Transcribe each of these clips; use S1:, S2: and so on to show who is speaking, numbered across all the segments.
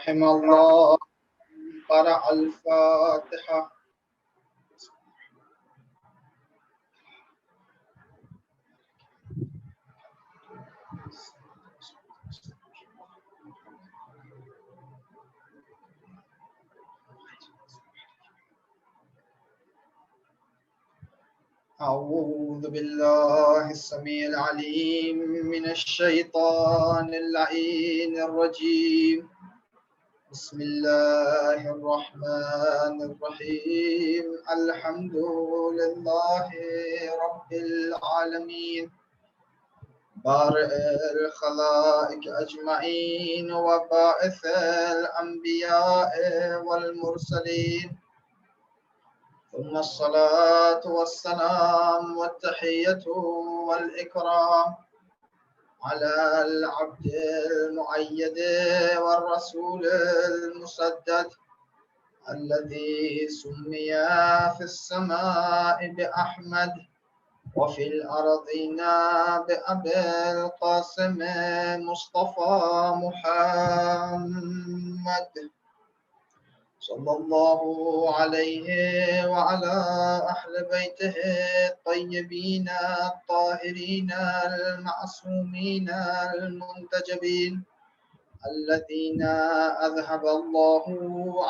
S1: रहिमहुल्लाह क़रा अल-फ़ातिहा। अऊज़ु बिल्लाहिस समीइल अलीम मिनश शैतानिर लईनिर रजीम। बिस्मिल्लाहिर रहमानिर रहीम। अल्हम्दुलिल्लाहि रब्बिल आलमीन। बारिअल खलाइक अजमईन व बाइसिल अंबियाए वल मुरसलीन। अस्सलातु वस्सलाम वत्तहिय्यतु वल इकराम अलल अब्दिल मुअय्यद वर रसूलिल मुसद्दद अल्लज़ी सुम्मिया फिस समाइ बिअहमद व फिल अर्ज़िना बिअबिल क़ासिम मुस्तफ़ा मुहम्मद सल्लल्लाहु अलैहि व अला अहले बैतिहि तय्यबीन ताहिरीन अल-मासूमीन अल-मुंतजबीन अल्लज़ीना अज़हबल्लाहु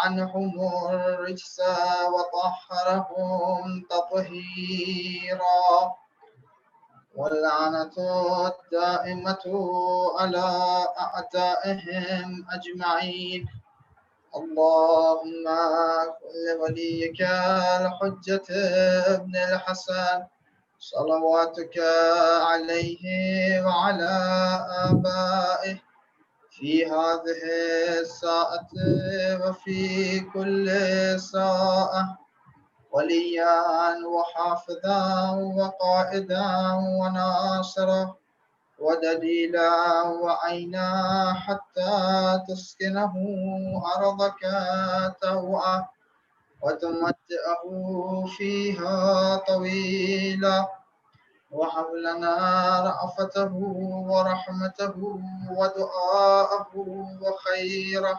S1: अन्हुमुर रिज्सा व तह्हरहुम तत्हीरा वल्लअनतु दाइमतु अला अअदाइहिम अजमईन। अल्लाहुम्मा वलिय्यका अल-हुज्जत इब्नुल हसन सलवातुका अलैहि व अला आबाइहि फी हाज़िहि साअति व फी कुल्लि साअह वलिय्यन व हाफ़िज़न व क़ाइदन व नासिरन वदलीला व ऐना हत्ता तुस्किनहु अर्दक तौआ वतुमत्तिअहु फीहा तवीला वहब लना रअफ़तहु व रहमतहु व दुआअहु व खैरह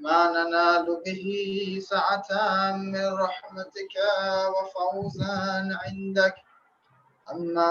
S1: मा ननालु बिही सअतन मिन रहमतिक व फ़ौज़न इंदक। अम्मा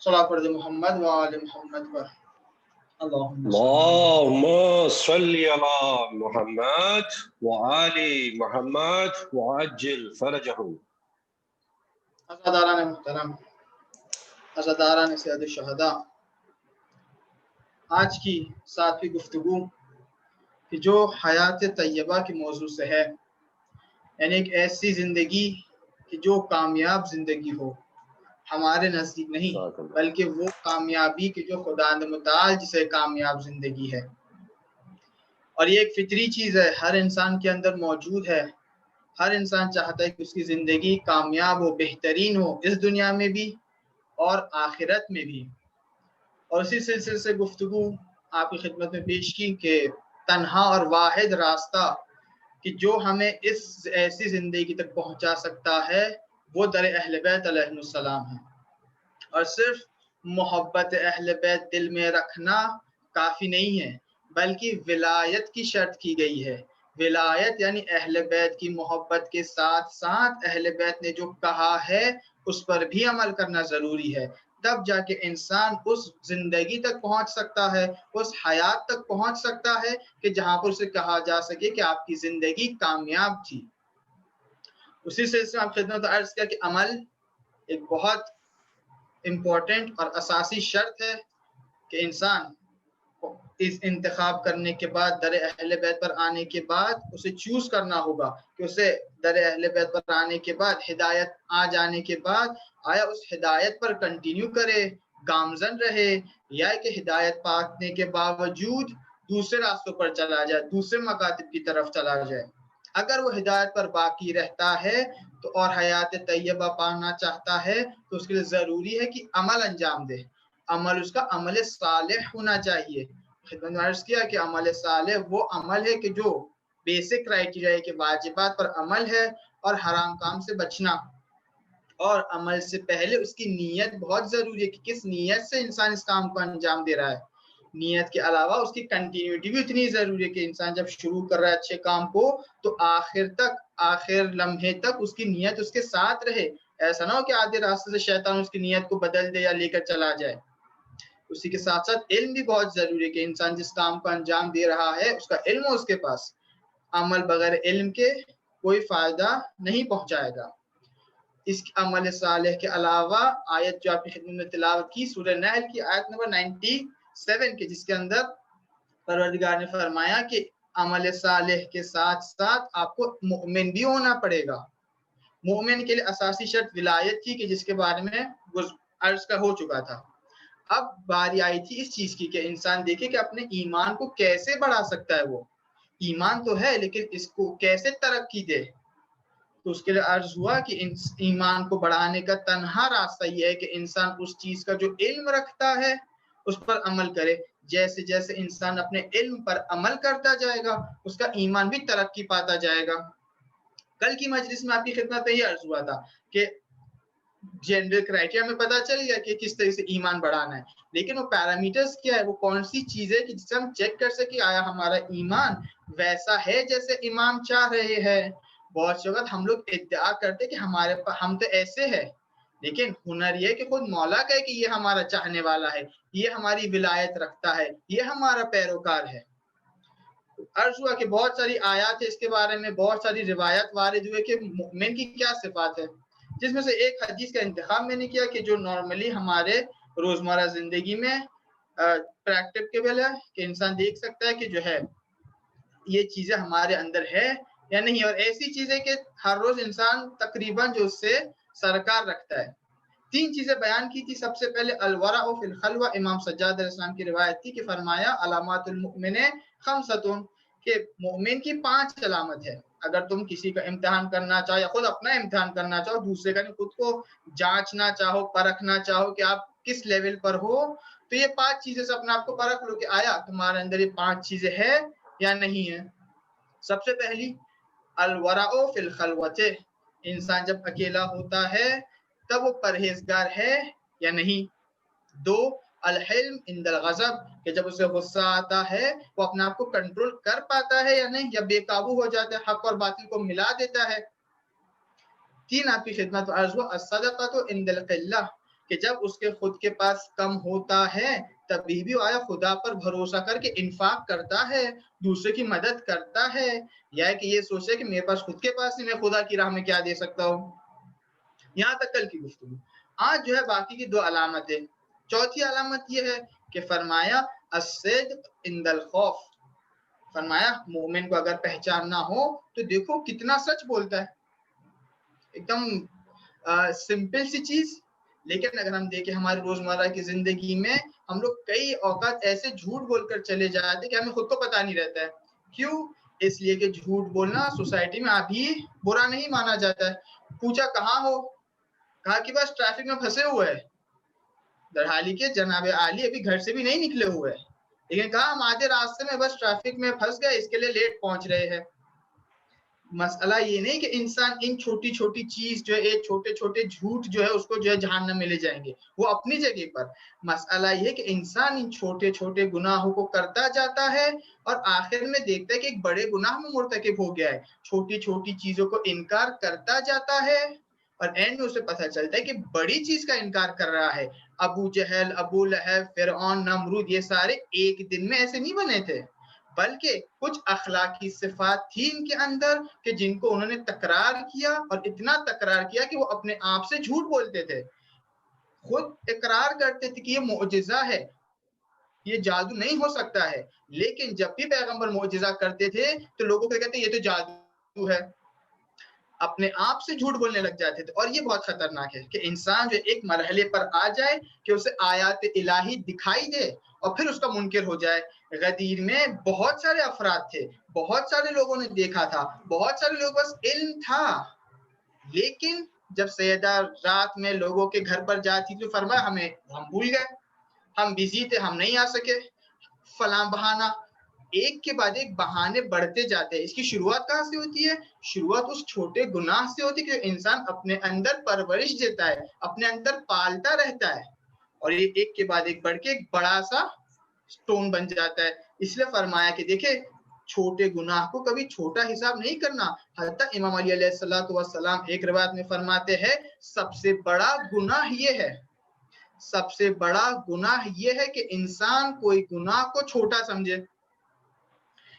S1: सल्लल्लाहु अलैहि मोहम्मद व आले मोहम्मद पर
S2: अल्लाहुम्मा सल्ली अला मुहम्मद व आले मुहम्मद व अज्जिल फरजहु।
S1: अज़ादारान मुहतरम, अज़ादारान सैयद शुहदा, आज की सातवीं गुफ्तगू कि जो हयात तैयबा के मौजू से है, यानी एक ऐसी जिंदगी कि जो कामयाब जिंदगी हो, हमारे नजदीक नहीं बल्कि वो कामयाबी की जो खुदावंद मुताल जिसे कामयाब जिंदगी है। और ये एक फितरी चीज है, हर इंसान के अंदर मौजूद है। हर इंसान चाहता है कि उसकी जिंदगी कामयाब हो, बेहतरीन हो, इस दुनिया में भी और आखिरत में भी। और इसी सिलसिले से गुफ्तगू आपकी खिदमत में पेश की कि तन्हा और वाहिद रास्ता कि जो हमें इस ऐसी जिंदगी तक पहुंचा सकता है वो दर अहले बैत अलैहिमुस्सलाम है। और सिर्फ मोहब्बत अहले बैत दिल में रखना काफ़ी नहीं है, बल्कि विलायत की शर्त की गई है। विलायत यानी अहले बैत की मोहब्बत के साथ साथ अहले बैत ने जो कहा है उस पर भी अमल करना ज़रूरी है। तब जाके इंसान उस जिंदगी तक पहुंच सकता है, उस हयात तक पहुंच सकता है कि जहां पर उसे कहा जा सके कि आपकी जिंदगी कामयाब थी। उसी सिलसिले में आप खिदमत अर्ज किया कि अमल एक बहुत इम्पोर्टेंट और असासी शर्त है कि इंसान इस इंतखाब करने के बाद, दर अहले बैत पर आने के बाद उसे चूज करना होगा कि उसे दर अहले बैत पर आने के बाद, हिदायत आ जाने के बाद आया उस हिदायत पर कंटिन्यू करे, गामजन रहे, या कि हिदायत पाने के बावजूद दूसरे रास्तों पर चला जाए, दूसरे मकातिब की तरफ चला जाए। अगर वो हिदायत पर बाकी रहता है तो और हयात तैयबा पाना चाहता है तो उसके लिए जरूरी है कि अमल अंजाम दे। अमल उसका अमल सालेह होना चाहिए। खिदमत में अर्ज किया कि अमल सालेह वो अमल है कि जो बेसिक क्राइटेरिया है कि वाजिबात पर अमल है और हराम काम से बचना। और अमल से पहले उसकी नीयत बहुत जरूरी है कि किस नीयत से इंसान इस काम को अंजाम दे रहा है। नीयत के अलावा उसकी कंटिन्यूटी भी उतनी जरूरी है कि इंसान जब शुरू कर रहा है अच्छे काम को तो आखिर लम्हे तक उसकी नीयत उसके साथ रहे। ऐसा ना हो कि आधे रास्ते से शैतान उसकी नीयत को बदल दे या लेकर चला जाए। उसी के साथ साथ इल्म भी बहुत जरूरी है कि इंसान जिस काम को अंजाम दे रहा है उसका इल्म हो उसके पास। अमल बगैर इल्म के कोई फायदा नहीं पहुंचाएगा। इस अमल सालेह के अलावा आयत जो आपकी खिदमत में तिलावत की सूरह नहल की आयत नंबर 97 के, जिसके अंदर परवरदिगार ने फरमाया कि अमल सालेह के साथ साथ आपको मोमिन भी होना पड़ेगा। मोमिन के लिए असासी शर्त विलायत थी कि जिसके बारे में अर्ज का हो चुका था। अब बारी आई थी इस चीज की कि इंसान देखे कि अपने ईमान को कैसे बढ़ा सकता है। वो ईमान तो है लेकिन इसको कैसे तरक्की दे। तो उसके लिए अर्ज हुआ कि ईमान को बढ़ाने का तन्हा रास्ता यह है कि इंसान उस चीज का जो इल्म रखता है उस पर अमल करे। जैसे जैसे इंसान अपने इल्म पर अमल करता जाएगा उसका ईमान भी तरक्की पाता जाएगा। कल की मजलिस में आपकी खिदमत में यह अर्ज हुआ था कि जनरल क्राइटेरिया में पता चल गया कि किस तरह से ईमान बढ़ाना है, लेकिन वो पैरामीटर्स क्या है, वो कौन सी चीज है कि जिससे हम चेक कर सके आया हमारा ईमान वैसा है जैसे इमाम चाह रहे हैं। बहुत सी वक्त हम लोग इद्दा करते कि हमारे हम तो ऐसे है, लेकिन हुनर ये कि खुद मौला कहे कि ये हमारा चाहने वाला है, ये हमारी विलायत रखता है, ये हमारा पैरोकार है। अर्ज हुआ कि बहुत सारी आयात है इसके बारे में, बहुत सारी रिवायत वारिद हुए कि मोमिन की क्या सिफात है, जिसमें से एक हदीस का इंतखाब मैंने किया कि जो नॉर्मली हमारे रोजमर्रा जिंदगी में प्रैक्टिकेबल है कि इंसान देख सकता है कि जो है ये चीजें हमारे अंदर है या नहीं। और ऐसी चीजें कि हर रोज इंसान तकरीबन जो उससे सरकार रखता है। 3 चीजें बयान की थी। सबसे पहले अलवरा व फिल खलवा, इमाम सज्जाद अलैहिस्सलाम की रिवायत थी कि फरमाया अलामातुल मुमिने खमसतुन, कि मोमिन की 5 अलामत है। अगर तुम किसी का इम्तिहान करना चाहो या खुद अपना इम्तिहान करना चाहो, दूसरे का नहीं, खुद को जांचना चाहो, परखना चाहो कि आप किस लेवल पर हो, तो ये 5 चीजें से अपने आप को परख लो कि आया तुम्हारे अंदर ये 5 चीजें है या नहीं है। सबसे पहली अलवराओ फिल खलवते, इंसान जब अकेला होता है तब वो परहेजगार है या नहीं। 2 अलहिल्म इंदल गज़ब, कि जब उसे गुस्सा आता है वो अपने आप को कंट्रोल कर पाता है या नहीं, या बेकाबू हो जाता है, हक और बातिल को मिला देता है। 3 आपकी खिदमत अर्ज हुआ अस्सदक़तु इंदल क़िल्ला, कि जब उसके खुद के पास कम होता है तभी भी आया खुदा पर भरोसा करके इंफाक करता है, दूसरे की मदद करता है, या कि ये सोचे कि मेरे पास खुद के पास नहीं, मैं खुदा की राह में क्या दे सकता हूँ। यहाँ तक कल की गुफ्तगू। आज जो है बाकी की 2 अलामतें। चौथी अलामत यह है कि फरमाया अस्सिद्क़ इंदल खौफ, फरमाया मोमिन को अगर पहचानना हो तो देखो कितना सच बोलता है। एकदम सिंपल सी चीज, लेकिन अगर हम देखें हमारी रोजमर्रा की जिंदगी में हम लोग कई औकात ऐसे झूठ बोलकर चले जाते हैं कि हमें खुद को पता नहीं रहता है। क्यों? इसलिए कि झूठ बोलना सोसाइटी में अभी बुरा नहीं माना जाता है। पूछा कहाँ हो, कहा कि बस ट्रैफिक में फंसे हुए हैं। दरहाली के जनाबे आली अभी घर से भी नहीं निकले हुए, लेकिन कहा हम आधे रास्ते में बस ट्रैफिक में फंस गए, इसके लिए लेट पहुंच रहे हैं। मसला ये नहीं कि इंसान इन छोटी छोटी चीज जो है, छोटे छोटे झूठ जो है उसको जो है जहन्नम में ले जाएंगे, वो अपनी जगह पर। मसला ये है कि इंसान इन छोटे छोटे गुनाहों को करता जाता है और आखिर में देखता है कि एक बड़े गुनाह में मुर्तकिब हो गया है। छोटी छोटी चीजों को इनकार करता जाता है और एंड में उसे पता चलता है कि बड़ी चीज का इनकार कर रहा है। अबू जहल, अबू लहब, फिरऔन, नमरूद, ये सारे एक दिन में ऐसे नहीं बने थे, बल्कि कुछ अखलाकी सिफात थी इनके अंदर कि जिनको उन्होंने तकरार किया, और इतना तकरार किया कि वो अपने आप से झूठ बोलते थे, खुद इकरार करते थे कि ये मोजिजा है, ये जादू नहीं हो सकता है। लेकिन जब भी पैगंबर मोजिजा करते थे तो लोगों को कहते ये तो जादू है। अपने आप से झूठ बोलने लग जाते थे। और ये बहुत खतरनाक है कि इंसान जो एक मरहले पर आ जाए कि उसे आयात इलाही दिखाई दे और फिर उसका मुनकिर हो जाए। गदीर में बहुत सारे अफराद थे, बहुत सारे लोगों ने देखा था, बहुत सारे लोगों के पास इल्म था, लेकिन जब सैयदा रात में लोगों के घर पर जाती तो फरमाया हम भूल गए, हम बिजी थे, हम नहीं आ सके, फलां बहाना। एक के बाद एक बहाने बढ़ते जाते हैं। इसकी शुरुआत कहाँ से होती है? शुरुआत उस छोटे गुनाह से होती है कि इंसान अपने अंदर परवरिश देता है, अपने अंदर पालता रहता है, और ये एक के बाद एक बढ़ के एक बड़ा सा स्टोन बन जाता है। इसलिए फरमाया कि देखिए, छोटे गुनाह को कभी छोटा हिसाब नहीं करना। हत्ता इमाम अली अलैहिस्सलातु वस्सलाम एक रिवायत में फरमाते हैं, सबसे बड़ा गुनाह ये है, सबसे बड़ा गुनाह ये है कि इंसान कोई गुनाह को छोटा समझे।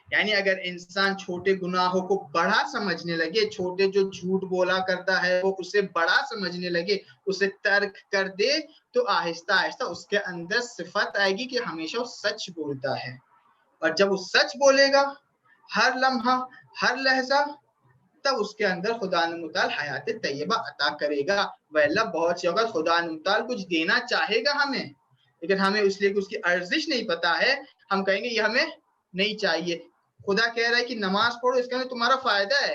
S1: यानी अगर इंसान छोटे गुनाहों को बड़ा समझने लगे, छोटे जो झूठ बोला करता है वो उसे बड़ा समझने लगे, उसे तर्क कर दे, तो आहिस्ता आहिस्ता उसके अंदर सिफत आएगी कि हमेशा वो सच बोलता है। और जब वो सच बोलेगा हर लम्हा, हर लहजा, तब उसके अंदर खुदा न मुताल हयात तैयबा अता करेगा। वल्लाह बहुत सी औक़ात खुदा न मुताल कुछ देना चाहेगा हमें, लेकिन हमें इसलिए कि उसकी अर्जिश नहीं पता है, हम कहेंगे ये हमें नहीं चाहिए। खुदा कह रहा है कि नमाज पढ़ो, इसके अंदर तुम्हारा फायदा है।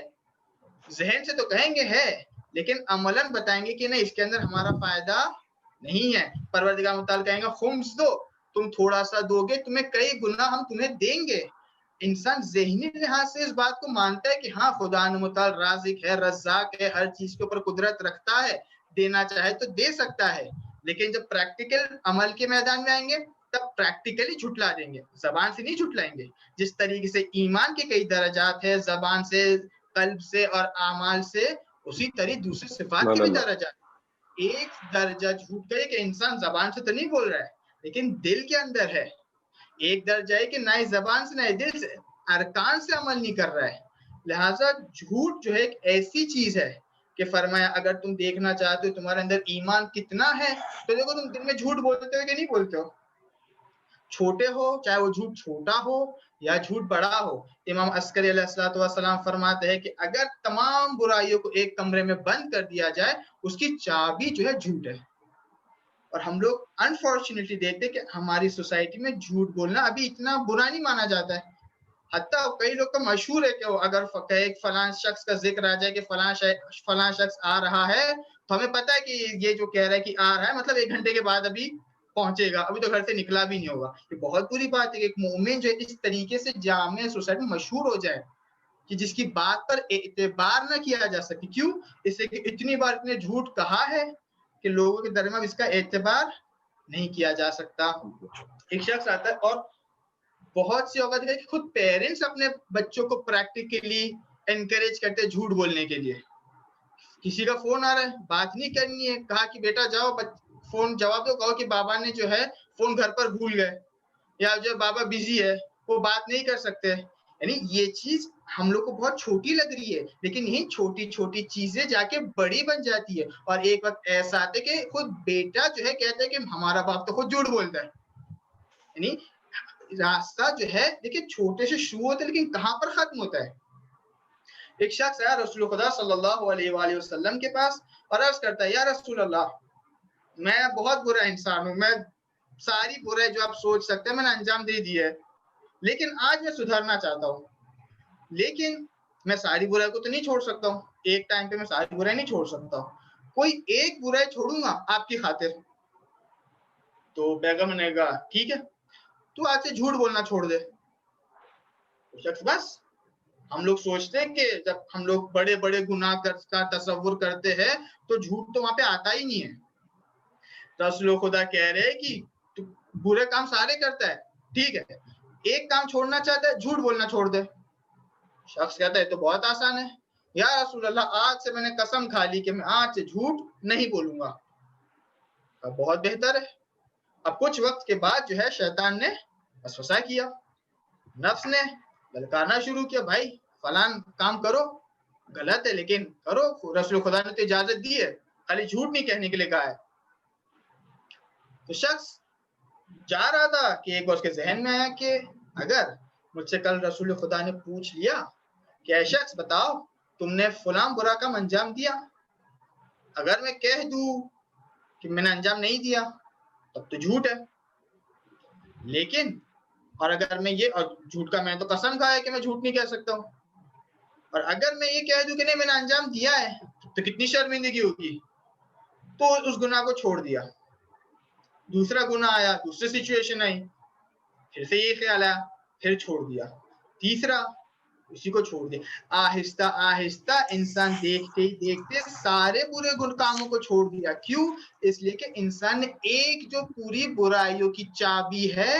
S1: जहन से तो कहेंगे है, लेकिन अमलन बताएंगे कि नहीं, इसके अंदर हमारा फायदा नहीं है। परवरदिगार मुताल कहेंगे खुम्स दो, तुम थोड़ा सा दोगे, तुम्हें कई गुना हम तुम्हें देंगे। इंसान ज़हनी लिहाज से इस बात को मानता है कि हाँ, खुदा न मुताल राज़िक है, रज़्ज़ाक है, हर चीज के ऊपर कुदरत रखता है, देना चाहे तो दे सकता है। लेकिन जब प्रैक्टिकल अमल के मैदान में आएंगे तब प्रैक्टिकली झुटला देंगे, जबान से नहीं झुटलाएंगे। जिस तरीके से ईमान के कई दर्जात है, जबान से, कल्ब से और आमाल से, उसी तरह दूसरी सिफात के भी दर्जात। एक दर्जा झूठ का है कि इंसान जबान से तो नहीं बोल रहा है, लेकिन दिल के अंदर है। एक दर्जा है कि ना ही जबान से ना ही दिल से, अरकान से अमल नहीं कर रहा है। लिहाजा झूठ जो है एक ऐसी चीज है कि फरमाया अगर तुम देखना चाहते हो तुम्हारे अंदर ईमान कितना है, तो देखो तुम दिन में झूठ बोलते हो कि नहीं बोलते हो। छोटे हो, चाहे वो झूठ छोटा हो या झूठ बड़ा हो। इमाम अस्करी अलैहिस्सलातु वस्सलाम फरमाते हैं कि अगर तमाम बुराइयों को एक कमरे में बंद कर दिया जाए, उसकी चाबी जो है झूठ है। और हम लोग अनफॉर्चुनेटली देखते हैं कि हमारी सोसाइटी में झूठ बोलना अभी इतना बुरा नहीं माना जाता है। हत्ता कई लोग तो मशहूर है कि वो अगर एक फलां शख्स का जिक्र आ जाए कि फलां शख्स आ रहा है, तो हमें पता है कि ये जो कह रहा है कि आ रहा है मतलब 1 घंटे के बाद अभी पहुंचेगा, अभी तो घर से निकला भी नहीं होगा। ये बहुत बुरी बात है कि एक मोमिन जो इस तरीके से जामे सोसाइटी में मशहूर हो जाए कि जिसकी बात पर एतबार न किया जा सके। क्यों? इसलिए कि इतनी बार इतने झूठ कहा है कि लोगों के दरमियान इसका एतबार नहीं किया जा सकता। एक शख्स आता है और बहुत सी औकात है कि खुद पेरेंट्स अपने बच्चों को प्रैक्टिकली एनकरेज करते हैं झूठ बोलने के लिए। किसी का फोन आ रहा है, बात नहीं करनी है, कहा कि बेटा जाओ फोन जवाब दो, कहो कि बाबा ने जो है फोन घर पर भूल गए, या जो बाबा बिजी है वो बात नहीं कर सकते। यानी ये चीज हम लोग को बहुत छोटी लग रही है, लेकिन यही छोटी छोटी चीजें जाके बड़ी बन जाती है। और एक वक्त ऐसा आता है कि खुद बेटा जो है कहता है कि हमारा बाप तो खुद झूठ बोलता है। यानी रास्ता जो है देखिए छोटे से शुरू होता है, लेकिन कहां पर खत्म होता है। एक शख्स आया रसूल खुदा सल्लल्लाहु अलैहि वसल्लम के पास और अर्ज करता है, या रसूल अल्लाह, मैं बहुत बुरा इंसान हूं, मैं सारी बुराई जो आप सोच सकते हैं मैंने अंजाम दे दी है, लेकिन आज मैं सुधरना चाहता हूँ। लेकिन मैं सारी बुराई को तो नहीं छोड़ सकता हूँ, एक टाइम पे मैं सारी बुराई नहीं छोड़ सकता हूँ, कोई एक बुराई छोड़ूंगा आपकी खातिर। तो बेगम ने कहा ठीक है, तू आज से झूठ बोलना छोड़ दे। शख्स बस हम लोग सोचते हैं कि जब हम लोग बड़े बड़े गुनाह का तसव्वुर करते हैं तो झूठ तो वहां पे आता ही नहीं है। रसूल खुदा कह रहे हैं कि तू बुरे काम सारे करता है, ठीक है, एक काम छोड़ना चाहता है, झूठ बोलना छोड़ दे। शख्स कहता है तो बहुत आसान है, या रसूल अल्लाह, आज से मैंने कसम खा ली कि मैं आज से झूठ नहीं बोलूंगा। अब बहुत बेहतर है। अब कुछ वक्त के बाद जो है शैतान ने वसवसा किया, नफ्स ने ललकारना शुरू किया, भाई फलान काम करो, गलत है लेकिन करो, रसूल खुदा ने तो इजाजत दी है, खाली झूठ नहीं कहने के लिए कहा है। तो शख्स जा रहा था कि एक बार उसके जहन में आया कि अगर मुझसे कल रसूल खुदा ने पूछ लिया कि ऐ शख्स बताओ तुमने फलां बुरा काम अंजाम दिया। अगर मैं कह दूं कि मैंने अंजाम नहीं दिया तब तो झूठ है। लेकिन और अगर मैं ये, और झूठ का मैंने तो कसम खाया है कि मैं झूठ नहीं कह सकता हूँ, और अगर मैं ये कह दूं कि नहीं मैंने अंजाम दिया है तो कितनी शर्मिंदगी होगी। तो उस गुनाह को छोड़ दिया। दूसरा गुनाह आया, दूसरी सिचुएशन आई, फिर से ये ख्याल आया, फिर छोड़ दिया। तीसरा, उसी को छोड़ दिया। आहिस्ता आहिस्ता इंसान देखते ही देखते सारे बुरे गुण कामों को छोड़ दिया। क्यों? इसलिए कि इंसान ने एक जो पूरी बुराइयों की चाबी है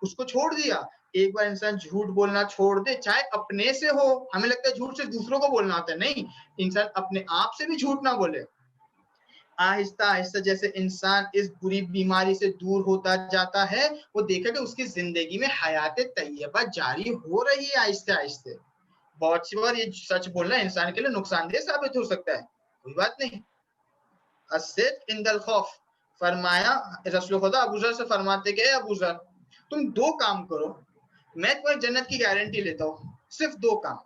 S1: उसको छोड़ दिया। एक बार इंसान झूठ बोलना छोड़ दे, चाहे अपने से हो, हमें लगता है झूठ से दूसरों को बोलना आता है, नहीं, इंसान अपने आप से भी झूठ ना बोले। आहिस्ता आहिस्ता जैसे इंसान इस बुरी बीमारी से दूर होता जाता है, वो देखा कि उसकी जिंदगी में हयात तैयबा जारी हो रही है आहिस्ते आहिस्ते। बहुत सी बार ये सच बोलना इंसान के लिए नुकसानदेह साबित हो सकता है, कोई बात नहीं। अस्सिद्क़ इंदल खौफ, फरमाया रसूल खुदा अबू ज़र से फरमाते कि अबू ज़र तुम दो काम करो, मैं तुम्हें जन्नत की गारंटी लेता हूँ, सिर्फ दो काम।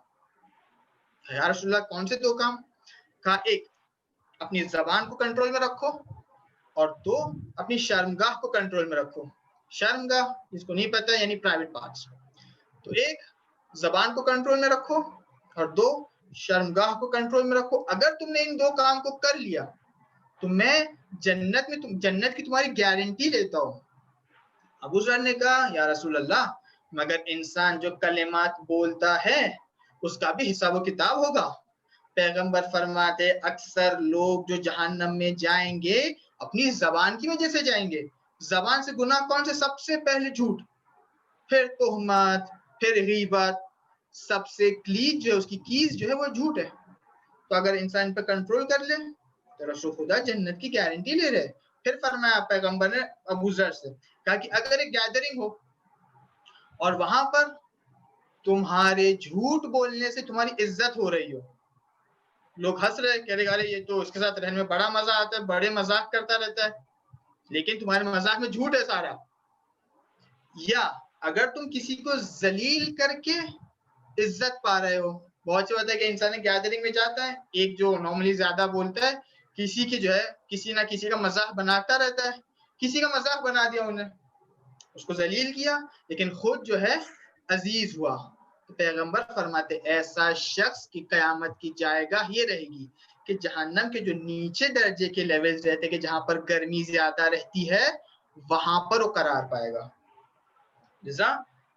S1: या रसूलल्लाह कौन से दो काम? कहा एक, अपनी जबान को कंट्रोल में रखो, और दो, अपनी शर्मगाह को कंट्रोल में रखो। शर्मगाह जिसको नहीं पता यानी प्राइवेट पार्ट्स। तो एक, जबान को कंट्रोल में रखो, और दो, शर्मगाह को कंट्रोल में रखो। अगर तुमने इन दो काम को कर लिया तो मैं जन्नत की तुम्हारी गारंटी लेता हूँ। अबू ज़र ने कहा या रसूल अल्लाह, मगर इंसान जो कलिमात बोलता है उसका भी हिसाब किताब होगा। पैगंबर फरमाते अक्सर लोग जो जहन्नम में जाएंगे अपनी जबान की वजह से जाएंगे। जबान से गुनाह कौन से? सबसे पहले झूठ, फिर तोहमत, फिर गीबत। सबसे क्लीज जो है, उसकी कीज जो है वो झूठ है। तो अगर इंसान पर कंट्रोल कर ले तो रसूल खुदा जन्नत की गारंटी ले रहे। फिर फरमाया पैगंबर ने अबू ज़र से, कहा कि अगर एक गैदरिंग हो और वहां पर तुम्हारे झूठ बोलने से तुम्हारी इज्जत हो रही हो, लोग हंस रहे, कह रहे अरे ये तो इसके साथ रहने में बड़ा मजा आता है, बड़े मजाक करता रहता है, लेकिन तुम्हारे मजाक में झूठ है सारा। या अगर तुम किसी को जलील करके इज्जत पा रहे हो, बहुत सी बात है कि इंसान गैदरिंग में जाता है, एक जो नॉर्मली ज्यादा बोलता है, किसी की जो है किसी ना किसी का मजाक बनाता रहता है, किसी का मजाक बना दिया उन्हें, उसको जलील किया, लेकिन खुद जो है अजीज हुआ। तो पैगंबर फरमाते ऐसा शख्स की कयामत की जायगाह ये रहेगी कि जहन्नम के जो नीचे दर्जे के लेवल्स रहते हैं, कि जहां पर गर्मी ज्यादा रहती है, वहां पर वो करार पाएगा। लिज़ा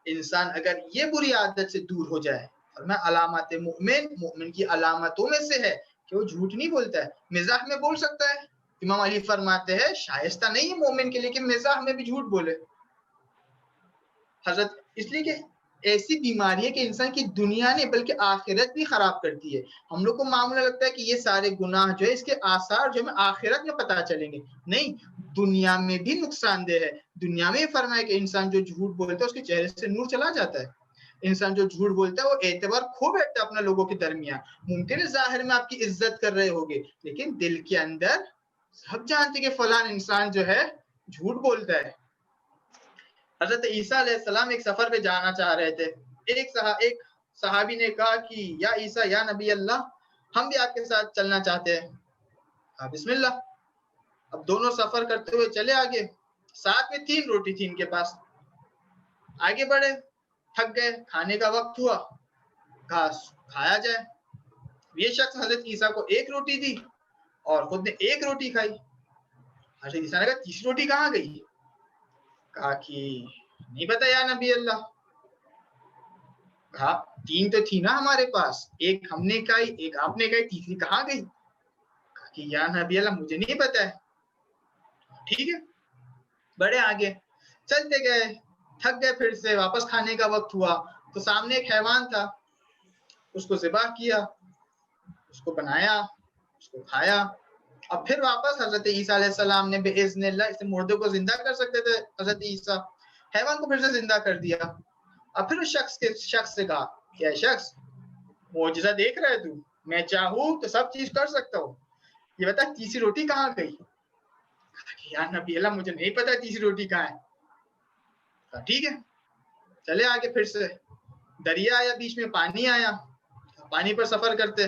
S1: इंसान अगर ये बुरी आदत से दूर हो जाए, और मैं अलामत मोमिन की अलामतों में से है कि वो झूठ नहीं बोलता है, मिजाह में बोल सकता है। इमाम अली फरमाते हैं शाइस्ता नहीं है मोमिन के लिए कि मिजाह में भी झूठ बोले। हजरत, इसलिए कि ऐसी बीमारी है कि इंसान की दुनिया नहीं बल्कि आखिरत भी खराब करती है। हम लोग को मामला लगता है कि ये सारे गुनाह जो है इसके आसार जो हमें आखिरत में पता चलेंगे, नहीं, दुनिया में भी नुकसानदेह है। दुनिया में फरमाया कि इंसान जो झूठ बोलता है उसके चेहरे से नूर चला जाता है। इंसान जो झूठ बोलता है वो एतबार खो बैठता है अपना लोगों के दरमियान। मुमकिन है जाहिर में आपकी इज्जत कर रहे होगे, लेकिन दिल के अंदर सब जानते कि फलान इंसान जो है झूठ बोलता है। हजरत ईसा अलैहिस्सलाम एक सफर पे जाना चाह रहे थे। एक सहाबी ने कहा कि या ईसा, या नबी अल्लाह, हम भी आपके साथ चलना चाहते हैं। कहा बिस्मिल्लाह। अब दोनों सफर करते हुए चले आगे, साथ में 3 रोटी थी इनके पास। आगे बढ़े, थक गए, खाने का वक्त हुआ, कहा खाया जाए। ये शख्स हजरत ईसा को 1 रोटी दी और खुद ने 1 रोटी खाई। हजरत ईसा ने कहा तीसरी रोटी कहाँ गई? कहा कि नहीं पता या नबी अल्लाह। कहा 3 तो थी ना हमारे पास, 1 हमने खाई, 1 आपने खाई, तीसरी कहाँ गई? कहा कि या नबी अल्लाह मुझे नहीं पता है। ठीक है, बड़े आगे चलते गए, थक गए, फिर से वापस खाने का वक्त हुआ तो सामने एक हैवान था, उसको ज़िबा किया, उसको बनाया, उसको खाया। अब फिर वापस हजरत ईसा अलैहिस्सलाम ने बेइज़्निल्लाह, इस मुर्दे को जिंदा कर सकते थे हजरत ईसा, हैवान को फिर से जिंदा कर दिया। अब फिर उस शख्स से कहा क्या शख्स, मौजज़ा देख रहा है तू, मैं चाहूँ तो सब चीज कर सकता हूँ, ये बता तीसरी रोटी कहाँ गई? या नबी अल्लाह मुझे नहीं पता तीसरी रोटी कहाँ है। ठीक है, चले आगे, फिर से दरिया आया, बीच में पानी आया, पानी पर सफर करते,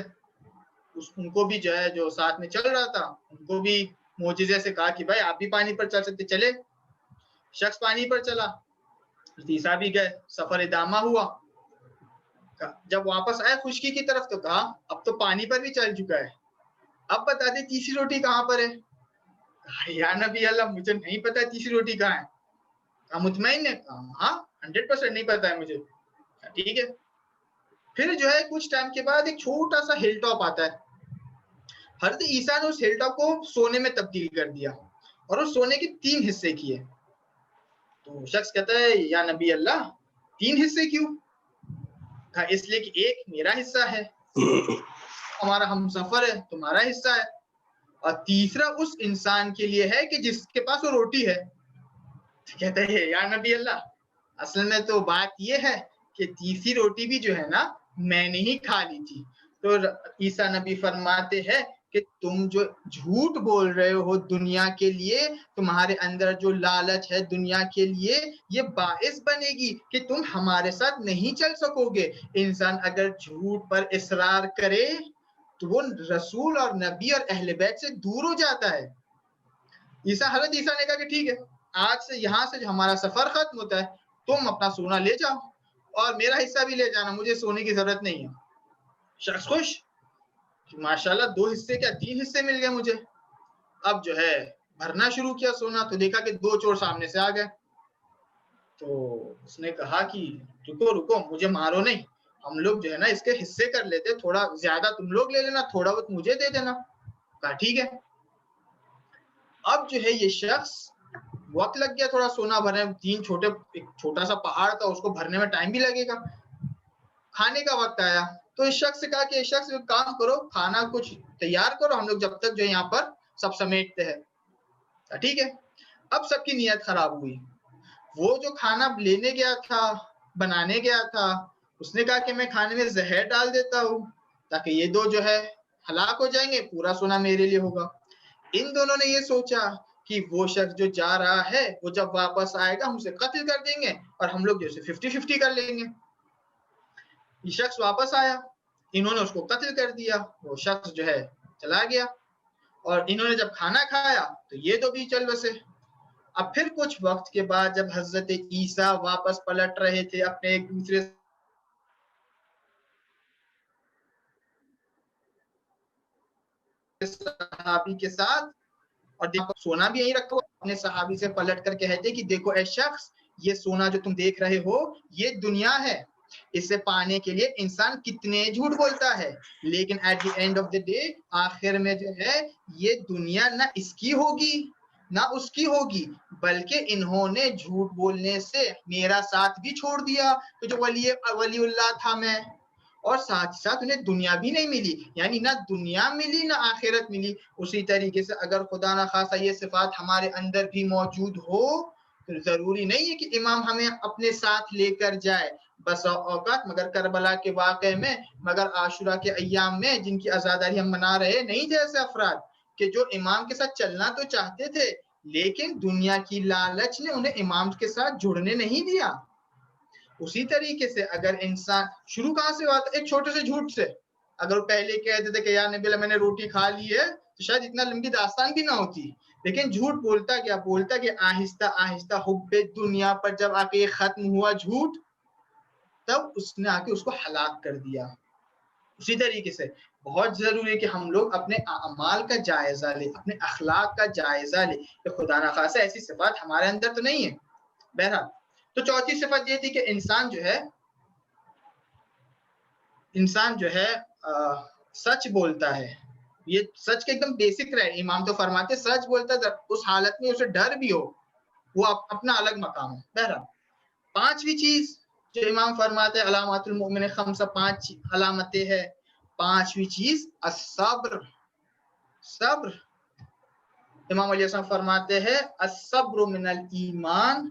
S1: उनको भी जो है, जो साथ में चल रहा था, उनको भी मोजिजे से कहा कि भाई आप भी पानी पर चल सकते, चले। शख्स पानी पर चला, ईसा भी गए, सफर इदामा हुआ। जब वापस आए खुशकी की तरफ तो कहा अब तो पानी पर भी चल चुका है, अब बता दे तीसरी रोटी कहाँ पर है। या नबी अल्लाह, मुझे नहीं पता तीसरी रोटी कहाँ है। कहा मुतमईन है? कहा हाँ 100% नहीं पता है मुझे। ठीक है। फिर जो है कुछ टाइम के बाद एक छोटा सा हिल टॉप आता है। हज़रत ईसा ने उस हिल टॉप को सोने में तब्दील कर दिया और उस सोने के 3 हिस्से किए। तो शख्स कहता है या नबी अल्लाह 3 हिस्से क्यों? कहा इसलिए कि एक मेरा हिस्सा है, हमारा हमसफर है, तुम्हारा हिस्सा है, और तीसरा उस इंसान के लिए है कि जिसके पास वो रोटी है। तो कहते हैं या नबी अल्लाह, असल में तो बात ये है कि तीसरी रोटी भी जो है ना मैंने ही खा ली थी। तो ईसा नबी फरमाते हैं कि तुम जो झूठ बोल रहे हो दुनिया के लिए, तुम्हारे अंदर जो लालच है दुनिया के लिए, ये बाइस बनेगी कि तुम हमारे साथ नहीं चल सकोगे। इंसान अगर झूठ पर इसरार करे तो वो रसूल और नबी और अहले बैत से दूर हो जाता है। हज़रत ईसा ने कहा कि ठीक है, आज से यहाँ से जो हमारा सफर खत्म होता है, तुम अपना सोना ले जाओ और मेरा हिस्सा भी ले जाना, मुझे सोने की जरूरत नहीं है। शख्स खुश, माशाल्लाह 2 हिस्से क्या 3 हिस्से मिल गए मुझे। अब जो है भरना शुरू किया सोना, तो देखा कि 2 चोर सामने से आ गए। तो उसने कहा कि रुको रुको, मुझे मारो नहीं, हम लोग जो है ना इसके हिस्से कर लेते, थोड़ा ज्यादा तुम लोग ले लेना, थोड़ा बहुत मुझे दे देना। कहा ठीक है। अब जो है ये शख्स, वक्त लग गया थोड़ा सोना भरने में, एक छोटा सा पहाड़ था, उसको भरने में टाइम भी लगेगा। खाने का वक्त आया तो इस शख्स से कहा कि इस शख्स काम करो, खाना कुछ तैयार करो, हम लोग जब तक जो यहाँ पर सब समेटते हैं। ठीक है। अब सबकी नीयत खराब हुई। वो जो खाना लेने गया था, बनाने गया था, उसने कहा कि मैं खाने में जहर डाल देता हूँ ताकि ये दो जो है हलाक हो जाएंगे, पूरा सोना मेरे लिए होगा। इन दोनों ने ये सोचा कि वो शख्स जो जा रहा है वो जब वापस आएगा हम उसे कत्ल कर देंगे और हम लोग जैसे 50-50 कर लेंगे। ये शख्स वापस आया, इन्होंने उसको कत्ल कर दिया, वो शख्स जो है चला गया और इन्होंने जब खाना खाया तो ये दो भी चल बसे। अब फिर कुछ वक्त के बाद जब हजरत ईसा वापस पलट रहे थे अपने एक दूसरे सहाबी के साथ, और देखो सोना भी यहीं रखा हुआ, अपने सहाबी से पलट कर कहते कि देखो ऐ शख्स, ये सोना जो तुम देख रहे हो ये दुनिया है, इसे पाने के लिए इंसान कितने झूठ बोलता है, लेकिन at the end of the day आखिर में जो है ये दुनिया ना इसकी होगी ना उसकी होगी, बल्कि इन्होंने झूठ बोलने से मेरा साथ भी छोड़ दिया, तो जो वलीउल्लाह था मैं, और साथ साथ उन्हें दुनिया भी नहीं मिली, यानी ना दुनिया मिली ना आखिरत मिली। उसी तरीके से अगर खुदा ना खासा ये सिफात हमारे अंदर भी मौजूद हो तो जरूरी नहीं है कि इमाम हमें अपने साथ लेकर जाए। बस औकात मगर करबला के वाक़े में, मगर आशुरा के अय्याम में जिनकी आज़ादारी हम मना रहे, नहीं जैसे अफराद कि जो इमाम के साथ चलना तो चाहते थे लेकिन दुनिया की लालच ने उन्हें इमाम के साथ जुड़ने नहीं दिया। उसी तरीके से अगर इंसान शुरू कहाँ से हुआ था, एक छोटे से झूठ से। अगर वो पहले कहते थे कि यार नबी मैंने रोटी खा ली है, तो शायद इतना लंबी दास्तान भी ना होती, लेकिन झूठ बोलता कि आहिस्ता आहिस्ता हुब्बे दुनिया पर जब आके ये खत्म हुआ झूठ, तब उसने आके उसको हलाक कर दिया। उसी तरीके से बहुत जरूरी है कि हम लोग अपने अमाल का जायजा लें, अपने अखलाक का जायजा लें कि खुदा ना खासा ऐसी सिफात हमारे अंदर तो नहीं है। बहरहाल, तो चौथी सिफत ये थी कि इंसान जो है सच बोलता है। ये सच के एकदम बेसिक रहे, इमाम तो फरमाते सच बोलता है उस हालत में उसे डर भी हो, वो अपना अलग मकाम है। बहरहाल, पांचवी चीज जो इमाम फरमाते हैं अलामातुल मोमिन खमसा, 5 अलामतें हैं। पांचवी चीज अस्सब्र, सब्र। इमाम अली हसन फरमाते हैं अस्सब्रु मिनल ईमान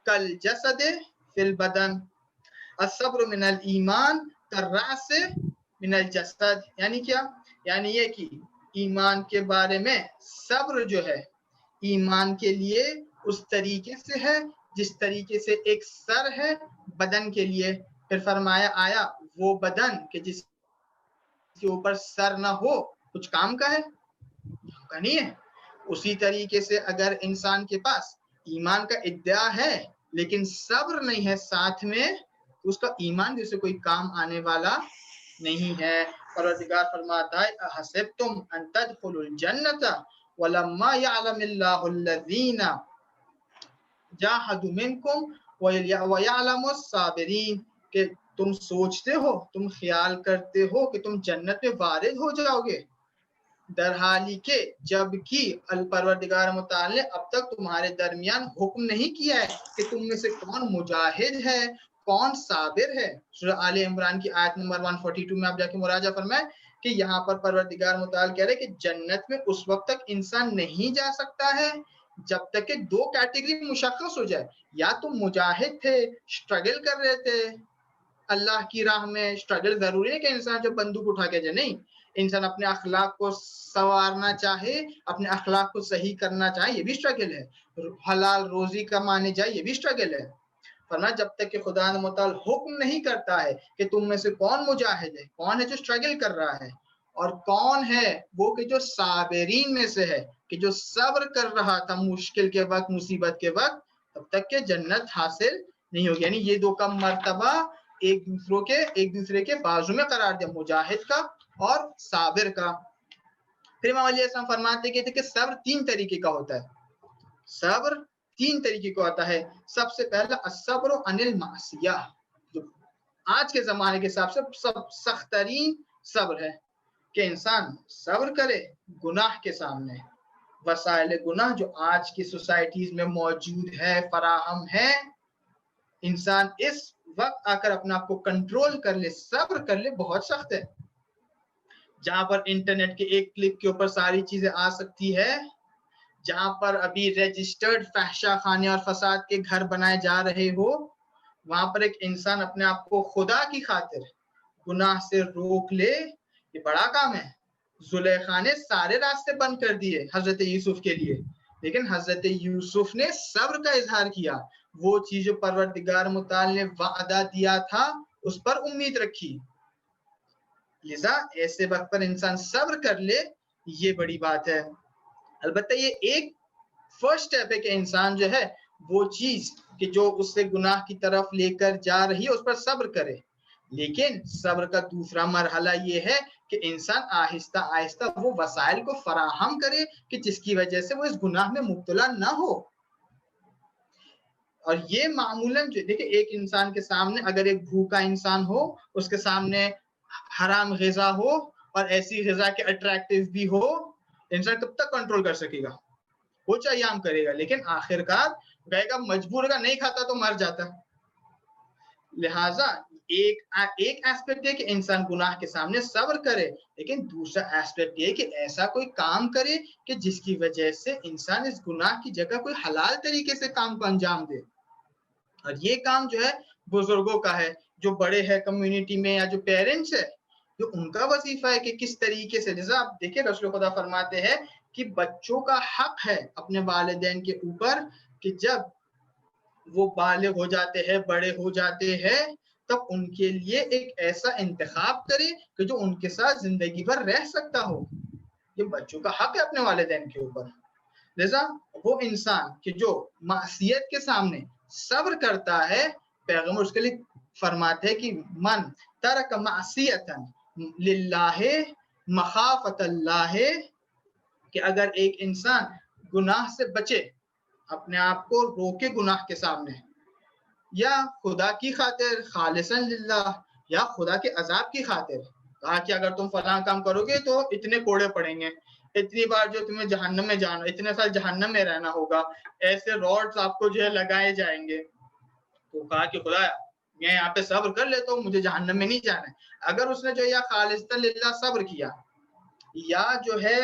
S1: कल जसद फिल बदन, अस्सब्रु मिनल ईमान कर्रास मिनल जसद। यानी क्या? यानी ये कि ईमान के बारे में सब्र जो है ईमान के लिए उस तरीके से है जिस तरीके से एक सर है बदन के लिए। फिर फरमाया आया वो बदन के जिस जिसके ऊपर सर ना हो, कुछ काम का है? का नहीं है। उसी तरीके से अगर इंसान के पास ईमान का इद्या है लेकिन सब्र नहीं है साथ में, तो उसका ईमान जैसे कोई काम आने वाला नहीं है। परवरदिगार फरमाता है अहसिबतुम अन तदखुलुल जन्नता वलम्मा यअलमुल्लाहुल्लज़ीना जाहदू मिनकुम व यअलमुस साबिरीन, कि तुम सोचते हो, तुम ख्याल करते हो कि तुम जन्नत में वारिद हो जाओगे, दरहाली के जबकि अल परवरदिगार मुताल ने अब तक तुम्हारे दरमियान हुक्म नहीं किया है कि तुम में से कौन मुजाहिद है, कौन साबिर है। सूरह आले इमरान की आयत नंबर 142 में आप जाके मुराजा फरमाए कि यहाँ पर परवरदिगार मुताल कह रहे कि जन्नत में उस वक्त तक इंसान नहीं जा सकता है जब तक कि दो कैटेगरी मुशख्खस हो जाए। या तुम मुजाहिद थे, स्ट्रगल कर रहे थे अल्लाह की राह में। स्ट्रगल जरूरी है कि इंसान जो बंदूक उठा के जाए, नहीं, इंसान अपने अखलाक को संवारना चाहे, अपने अखलाक को सही करना चाहे, ये भी स्ट्रगल है। हलाल रोजी कमाने जाए, ये भी स्ट्रगल है। फरमाया जब तक कि खुदा न मुताल हुक्म नहीं करता है कि तुम में से कौन मुजाहिद है, कौन है जो स्ट्रगल कर रहा है, और कौन है वो कि जो साबिरीन में से है, कि जो सब्र कर रहा था मुश्किल के वक्त, मुसीबत के वक्त, तब तक के जन्नत हासिल नहीं होगी। यानी ये दो का मर्तबा एक दूसरे के बाजू में करार दिया, मुजाहिद का और साबिर का। फिर इमाम अली अस्सलाम फरमाते थे कि सब्र तीन तरीके का होता है। सब्र तीन तरीके का होता है। सबसे पहला अस्सब्र अनिल मासिया, जो आज के जमाने के हिसाब से सब सख्त तरीन सब्र है कि इंसान सब्र करे गुनाह के सामने। वसाइल गुनाह जो आज की सोसाइटीज में मौजूद है, फराहम है, इंसान इस वक्त आकर अपने आप को कंट्रोल कर ले, सब्र कर ले, बहुत सख्त है। जहां पर इंटरनेट के एक क्लिक के ऊपर सारी चीजें आ सकती है, जहां पर अभी रजिस्टर्ड फहशा खाने और फसाद के घर बनाए जा रहे हो, वहां पर एक इंसान अपने आप को खुदा की खातिर गुनाह से रोक ले, ये बड़ा काम है। जुलेखा ने सारे रास्ते बंद कर दिए हजरत यूसुफ के लिए, लेकिन हजरत यूसुफ ने सब्र का इजहार किया। वो चीज जो परवरदिगार मुताल ने वादा दिया था, उस पर उम्मीद रखी। लिजा ऐसे वक्त पर इंसान सब्र कर ले, ये बड़ी बात है। अलबत्ता ये एक फर्स्ट स्टेप है कि इंसान जो है वो चीज कि जो उससे गुनाह की तरफ लेकर जा रही है उस पर सब्र करे। लेकिन सब्र का दूसरा मरहला ये है कि इंसान आहिस्ता आहिस्ता वो वसाइल को फराहम करे कि जिसकी वजह से वो इस गुनाह में मुब्तला ना हो। और ये मामूलन जो देखिए, एक इंसान के सामने अगर एक भूखा इंसान हो, उसके सामने हराम ग़िज़ा हो और ऐसी ग़िज़ा के अट्रैक्टिव भी हो, इंसान कब तक कंट्रोल कर सकेगा? वो चाहिए करेगा, लेकिन आखिरकार गएगा, मजबूर होगा, नहीं खाता तो मर जाता। लिहाजा एक एस्पेक्ट है कि इंसान गुनाह के सामने सब्र करे, लेकिन दूसरा एस्पेक्ट ये कि ऐसा कोई काम करे कि जिसकी वजह से इंसान इस गुनाह की जगह कोई हलाल तरीके से काम को अंजाम दे। और ये काम जो है बुजुर्गों का है, जो बड़े हैं कम्युनिटी में या जो पेरेंट्स है, जो उनका वजीफा है कि किस तरीके से। जैसा आप देखिए रसूल खुदा फरमाते हैं कि बच्चों का हक है अपने वालिदैन के ऊपर कि जब वो बालिग हो जाते हैं, बड़े हो जाते हैं, तब उनके लिए एक ऐसा इंतखाब करे कि जो उनके साथ जिंदगी भर रह सकता हो। ये बच्चों का हक है अपने वालिदैन के ऊपर। जैसा वो इंसान कि जो मासियत के सामने सब्र करता है, पैगंबर उसके लिए फरमाते हैं कि मन तरक मासियतन लिल्लाहि मखाफतल्लाह, कि अगर एक इंसान गुनाह से बचे, अपने आप को रोके गुनाह के सामने, या खुदा की खातिर खालिसन लिल्लाह, या खुदा के अजाब की खातिर, कहा कि अगर तुम फलां काम करोगे तो इतने कोड़े पड़ेंगे, इतनी बार जो तुम्हें जहन्नम में जाना, इतने साल जहन्नम में रहना होगा, ऐसे रॉड्स आपको जो है लगाए जाएंगे। तो कहा कि खुदा मैं यहाँ पे सब्र कर लेता हूँ, मुझे जहन्नम में नहीं जाना है। अगर उसने जो या खालिसन लिल्लाह सब्र किया, या जो है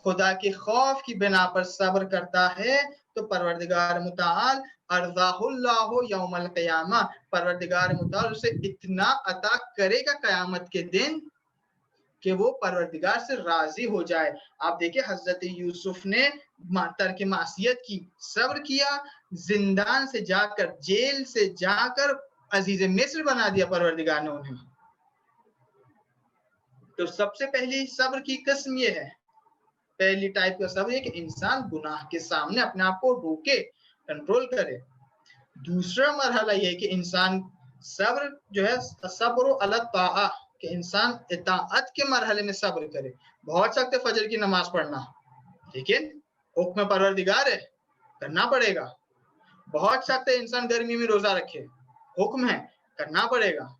S1: खुदा के खौफ की बिना पर सब्र करता है, तो परवरदिगार मुताल अर्ज़ाहुल्लाहु यौमल क़ियामा, परवरदिगार मुताल उसे इतना अता करेगा क़यामत के दिन कि वो परवरदिगार से राजी हो जाए। आप देखिए हजरत यूसुफ ने तर्क मासियत की, सब्र किया, जिंदान से जाकर, जेल से जाकर अजीज मिस्र बना दिया परवरदिगार ने उन्हें। तो सबसे पहली सब्र की किस्म ये है, पहली टाइप का सब्र है कि इंसान गुनाह के सामने अपने आप को रोके, कंट्रोल करे। दूसरा मरहला ये है कि इंसान सब्र जो है सब्र अला ताआ, कि इंसान इताअत के मरहले में सब्र करे। बहुत सकते फजर की नमाज पढ़ना, लेकिन हुक्म परवरदिगार है, करना पड़ेगा। बहुत सकते इंसान गर्मी में रोजा रखे, हुक्म है, करना पड़ेगा।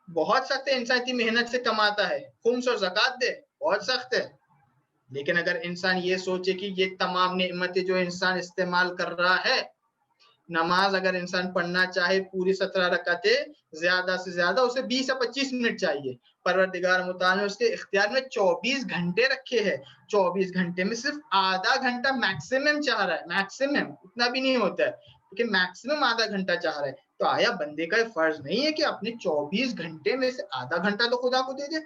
S1: बहुत सकते इंसान इतनी मेहनत से कमाता है, खुम्स और ज़कात दे, बहुत सख्त है। लेकिन अगर इंसान ये सोचे कि ये तमाम नेमतें जो इंसान इस्तेमाल कर रहा है, नमाज अगर इंसान पढ़ना चाहे पूरी 17 रकातें, ज्यादा से ज्यादा उसे 20 या 25 मिनट चाहिए। परवरदिगार मुताल ने उसके इख्तियार में 24 घंटे रखे हैं। 24 घंटे में सिर्फ आधा घंटा मैक्सिमम चाह रहा है, मैक्सिमम, उतना भी नहीं होता है, लेकिन मैक्सिमम आधा घंटा चाह रहा है। तो आया बंदे का फर्ज नहीं है कि अपने 24 घंटे में से आधा घंटा तो खुदा को दे दे?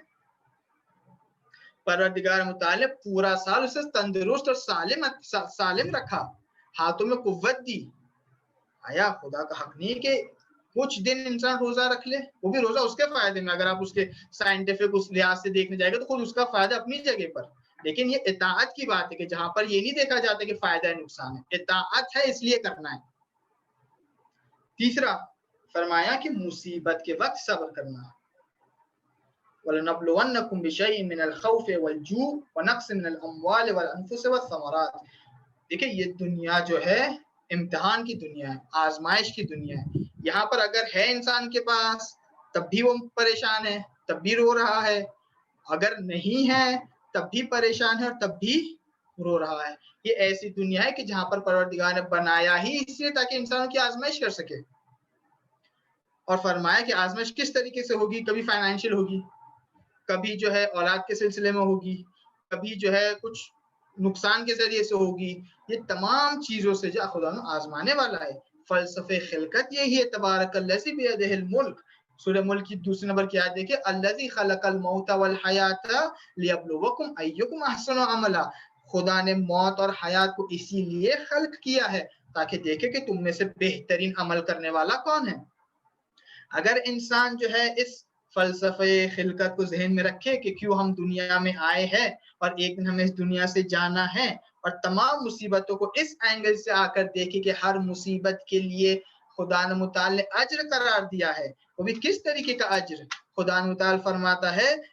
S1: परवरदिगार मुताल ने पूरा साल उसे तंदुरुस्त और सालिम रखा, हाथों में कुव्वत दी। आया खुदा का हक नहीं है कि कुछ दिन इंसान रोजा रख ले, वो भी रोजा उसके फायदे में। अगर आप उसके साइंटिफिक उस लिहाज से देखने जाएगा तो खुद उसका फायदा अपनी जगह पर, लेकिन ये इताअत की बात है कि जहां पर ये नहीं देखा जाता कि फायदा है नुकसान है, इताअत है इसलिए करना है। तीसरा फरमाया कि मुसीबत के वक्त सब्र करना। वलनब्लुवन्नकुम बिशैइन मिनल खौफि वल जू व नक्सिन मिनल अम्वाल वल अनफुस वस समरात। देखिए ये दुनिया जो है इम्तिहान की दुनिया है, आजमाइश की दुनिया है। यहाँ पर अगर है इंसान के पास तब भी वो परेशान है, तब भी रो रहा है, अगर नहीं है तब भी परेशान है और तब भी रो रहा है। ये ऐसी दुनिया है कि जहां पर परवरदिगार ने बनाया ही इसलिए ताकि इंसान की आजमाइश कर सके। और फरमाया कि आजमाइश किस तरीके से होगी, कभी फाइनेंशियल होगी, कभी जो है औलाद के सिलसिले में होगी, कभी जो है कुछ नुकसान के जरिए से होगी। ये तमाम चीजों से जो खुदा आजमाने वाला है। फलसफे खिलकत यही है, तबारकल्लज़ी बियदिहिल मुल्क। सूरह मुल्क की दूसरे नंबर की आयत देखिए, अल्लज़ी खलकल मौता वल हयाता लियब्लुवकुम अय्युकुम अहसनु अमला। खुदा ने मौत और हयात को इसीलिए खल्क किया है ताकि देखे कि तुम में से बेहतरीन अमल करने वाला कौन है। अगर इंसान जो है इस फलसफे खिलकत को जहन में रखे कि क्यों हम दुनिया में आए हैं और एक दिन हमें इस दुनिया से जाना है, और तमाम मुसीबतों को इस एंगल से आकर देखे कि हर मुसीबत के लिए खुदा न मुताल ने अज्र करार दिया है। वो भी किस तरीके का अज्र? खुदा न मुताल फरमाता है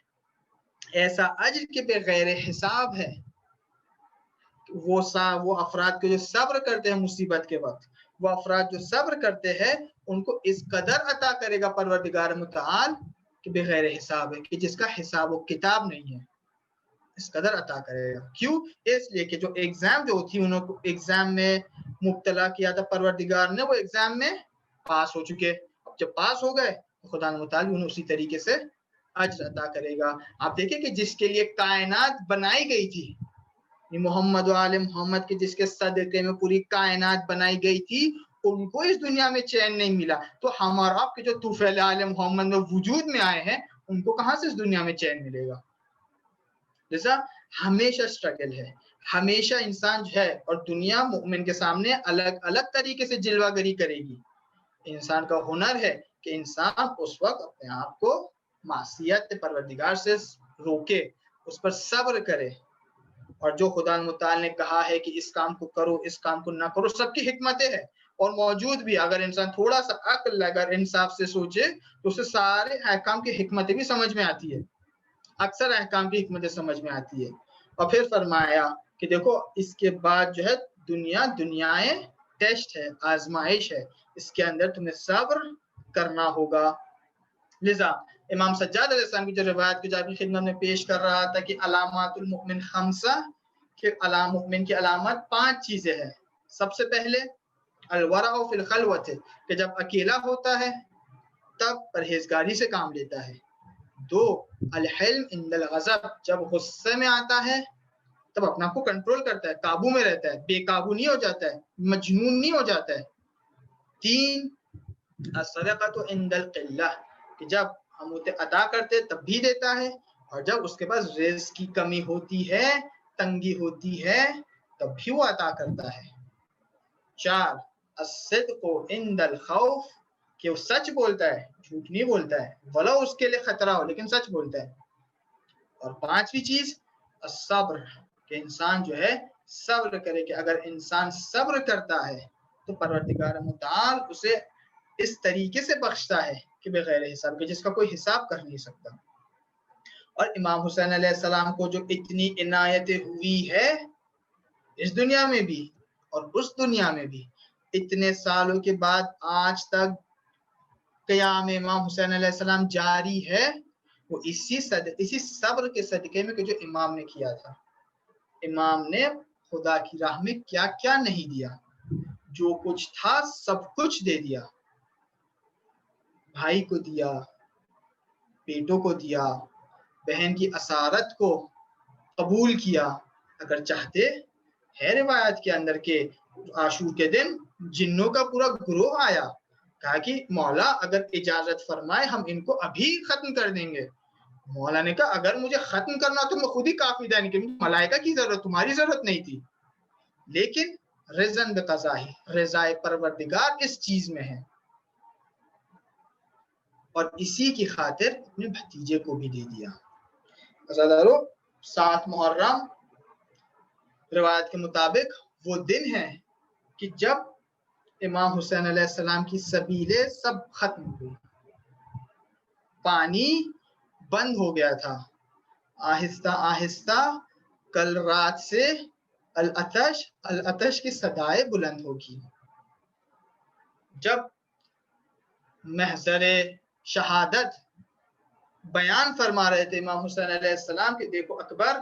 S1: ऐसा अज्र के बगैर हिसाब है। वो अफराद के जो सब्र करते हैं मुसीबत के वक्त, वो अफराद जो सब्र करते हैं उनको इस कदर अता करेगा परवरदिगार मुताल कि बगैर हिसाब है, कि जिसका हिसाब व किताब नहीं है, इस कदर अता करेगा। क्यों? इसलिए कि जो एग्जाम जो थी उनको एग्जाम में मुब्तला किया था परवरदिगार ने, वो एग्जाम में पास हो चुके। अब जब पास हो गए तो खुदा मुताल उन्हें उसी तरीके से अज्र अता करेगा। आप देखिए कि जिसके लिए कायनात बनाई गई थी, मोहम्मद वाले मोहम्मद के जिसके सदक़े में पूरी कायनात बनाई गई थी, उनको इस दुनिया में चैन नहीं मिला। तो हमारा आपके जो तुफैल आले मोहम्मद में वजूद में आए हैं, उनको कहां से इस दुनिया में चैन मिलेगा? जैसा हमेशा स्ट्रगल है, हमेशा इंसान जो है, और दुनिया मोमिन के सामने अलग अलग तरीके से जिल्वागरी करेगी। इंसान का हुनर है कि इंसान उस वक्त अपने आप को मासियत परवरदिगार से रोके, उस पर सब्र करे। और जो खुदा मुताल ने कहा है कि इस काम को करो, इस काम को ना करो, सबकी हिकमतें हैं और मौजूद भी। अगर इंसान थोड़ा सा अक्ल अगर इंसाफ से सोचे तो उसे सारे अहकाम की हिकमतें भी समझ में आती है, अक्सर अहकाम की हिकमतें समझ में आती है। और फिर फरमाया कि देखो इसके बाद जो है दुनियाएं टेस्ट है, आजमाइश है, इसके अंदर तुम्हें सब्र करना होगा। लिजा इमाम सज्जाद अलैहिस्सलाम की जो रिवायत को जो आपकी खिदमत में पेश कर रहा था कि अलामातुल मुमिन खमसा, कि मुमिन की अलामत 5 चीजें हैं। सबसे पहले अलवरा फिल खलवत, कि जब अकेला होता है तब परहेजगारी से काम लेता है। 2 अलहिल्म इंदल गज़ब, जब गुस्से में आता है तब अपना को कंट्रोल करता है, काबू में रहता है, बेकाबू नहीं हो जाता है, मजनून नहीं हो जाता है। 3 असदक़तु इंदल क़िल्ला, कि जब हम उसे अदा करते तब भी देता है, और जब उसके पास रिज़्क़ की कमी होती है, तंगी होती है, तब भी वो अदा करता है। 4 अस्सिद्क़ु इंदल खौफ, कि वो सच बोलता है, झूठ नहीं बोलता है, भला उसके लिए खतरा हो लेकिन सच बोलता है। और पांचवी चीज सब्र, कि इंसान जो है सब्र करे, कि अगर इंसान सब्र करता है तो परवरदिगार मुताल उसे इस तरीके से बख्शता है कि बगैर हिसाब के, जिसका कोई हिसाब कर नहीं सकता। और इमाम हुसैन अलैहिस्सलाम को जो इतनी इनायतें हुई है इस दुनिया में भी और उस दुनिया में भी, इतने सालों के बाद आज तक क़याम इमाम हुसैन अलैहिस्सलाम जारी है, वो इसी सब्र के सदके में कि जो इमाम ने किया था। इमाम ने खुदा की राह में क्या क्या नहीं दिया, जो कुछ था सब कुछ दे दिया। भाई को दिया, बेटों को दिया, बहन की असारत को कबूल किया। अगर चाहते है रिवायत के अंदर के आशूर के दिन जिन्नों का पूरा ग्रोह आया, कहा कि मौला अगर इजाजत फरमाए हम इनको अभी खत्म कर देंगे। मौला ने कहा अगर मुझे खत्म करना तो मैं खुद ही काफी था, मलाइका की जरूरत, तुम्हारी जरूरत नहीं थी। लेकिन रिजन बेक़ज़ाही, रज़ाए परवरदिगार इस चीज में है, और इसी की खातिर अपने भतीजे को भी दे दिया। अज़ादारो 7 मुहर्रम रिवायत के मुताबिक वो दिन है कि जब इमाम हुसैन अलैहिस्सलाम की सबीलें सब खत्म हुई, पानी बंद हो गया था। आहिस्ता आहिस्ता कल रात से अल-अतश की सदाएं बुलंद होगी। जब महज़रे शहादत बयान फरमा रहे थे इमाम हुसैन अलैहिस्सलाम कि देखो अकबर,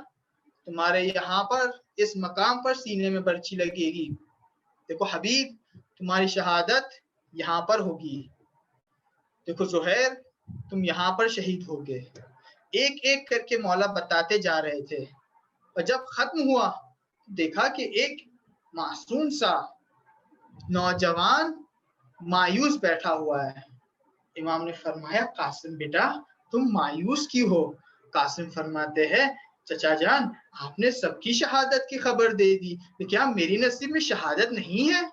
S1: तुम्हारे यहाँ पर इस मकाम पर सीने में बर्छी लगेगी, देखो हबीब तुम्हारी शहादत यहाँ पर होगी, देखो ज़ुहैर तुम यहाँ पर शहीद होगे। एक एक करके मौला बताते जा रहे थे, और जब खत्म हुआ देखा कि एक मासूम सा नौजवान मायूस बैठा हुआ है। इमाम ने फरमाया कासिम बेटा तुम मायूस क्यों हो? कासिम फरमाते हैं चचा जान आपने सबकी शहादत की खबर दे दी, तो क्या मेरी नसीब में शहादत नहीं है?